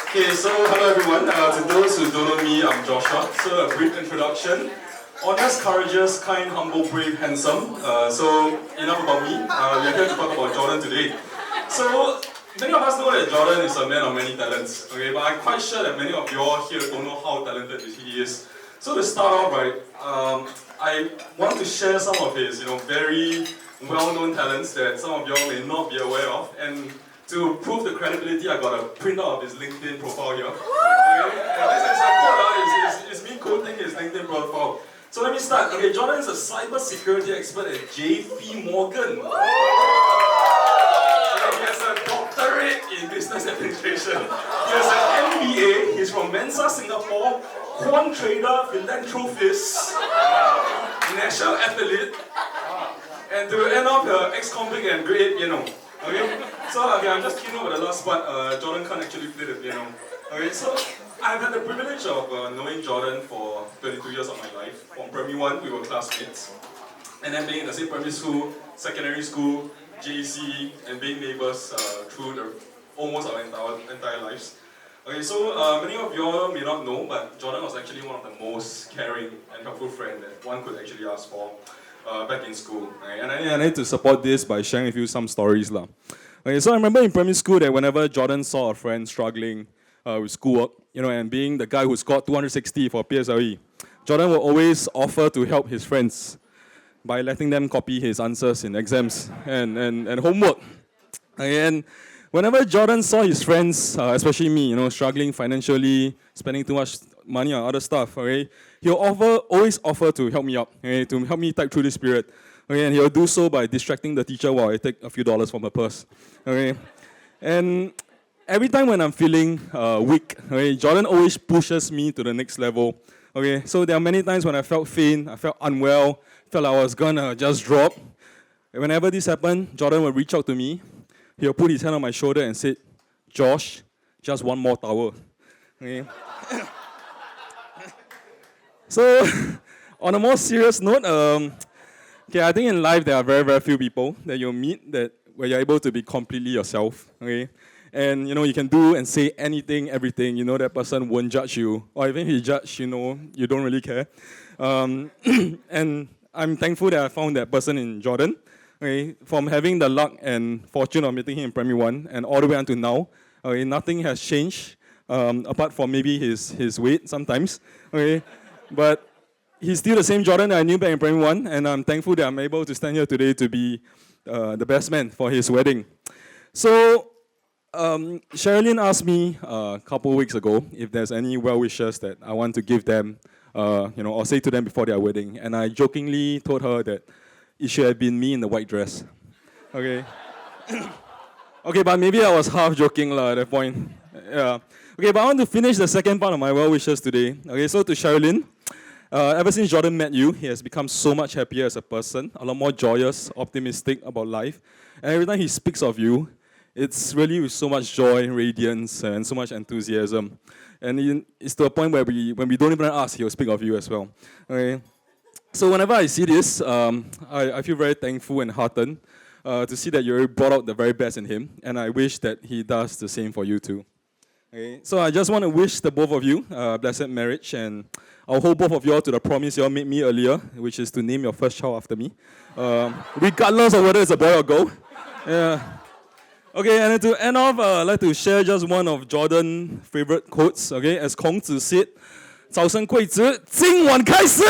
Okay, so hello everyone. To those who don't know me, I'm Joshua. So a brief introduction. Honest, courageous, kind, humble, brave, handsome. So enough about me. We are here to talk about Jordan today. So many of us know that Jordan is a man of many talents. Okay, but I'm quite sure that many of you all here don't know how talented he is. So to start off, right, I want to share some of his, very well-known talents that some of you all may not be aware of. And to prove the credibility, I got a printout of his LinkedIn profile here. Okay? And this is a quote, it's me quoting his LinkedIn profile. So let me start. Okay, Jordan is a cybersecurity expert at JP Morgan. And he has a doctorate in business administration. He has an MBA. He's from Mensa Singapore, quant trader, philanthropist, national athlete, and to end off, ex-convict and grade piano. Okay, so I'm just kidding over the last part. Jordan can't actually play the piano. Okay, so I've had the privilege of knowing Jordan for 22 years of my life. From primary 1, we were classmates. And then being in the same primary school, secondary school, JC, and being neighbors through almost our entire lives. Okay, so many of you all may not know, but Jordan was actually one of the most caring and helpful friends that one could actually ask for. Back in school. Right? And I need to support this by sharing with you some stories. Okay, so I remember in primary school that whenever Jordan saw a friend struggling with schoolwork, and being the guy who scored 260 for PSLE, Jordan will always offer to help his friends by letting them copy his answers in exams and homework. And whenever Jordan saw his friends, especially me, struggling financially, spending too much money on other stuff, okay, he'll always offer to help me out, okay, to help me type through this period. Okay, and he'll do so by distracting the teacher while I take a few dollars from her purse. Okay. And every time when I'm feeling weak, okay, Jordan always pushes me to the next level. Okay, so there are many times when I felt faint, I felt unwell, felt I was gonna just drop. And whenever this happened, Jordan would reach out to me. He'll put his hand on my shoulder and say, "Josh, just one more towel." Okay. So, on a more serious note, I think in life there are very, very few people that you'll meet that where you're able to be completely yourself, okay? And, you can do and say anything, everything, that person won't judge you. Or even if he judge, you don't really care. And I'm thankful that I found that person in Jordan, okay? From having the luck and fortune of meeting him in primary 1 and all the way until now, okay, nothing has changed, apart from maybe his weight sometimes, okay? But he's still the same Jordan that I knew back in primary 1, and I'm thankful that I'm able to stand here today to be the best man for his wedding. So, Sherilyn asked me a couple weeks ago if there's any well wishes that I want to give them, or say to them before their wedding. And I jokingly told her that it should have been me in the white dress. Okay. Okay, but maybe I was half joking at that point. Yeah. Okay, but I want to finish the second part of my well wishes today. Okay, so to Sherilyn, ever since Jordan met you, he has become so much happier as a person, a lot more joyous, optimistic about life. And every time he speaks of you, it's really with so much joy, radiance, and so much enthusiasm. And it's to a point where when we don't even ask, he'll speak of you as well. Okay. So whenever I see this, I feel very thankful and heartened to see that you brought out the very best in him. And I wish that he does the same for you too. Okay, so I just want to wish the both of you blessed marriage, and I'll hold both of you all to the promise you all made me earlier, which is to name your first child after me, regardless of whether it's a boy or girl. Yeah. Okay, and then to end off, I'd like to share just one of Jordan's favorite quotes. Okay, as Kong Zi said, 早生贵子，今晚开始。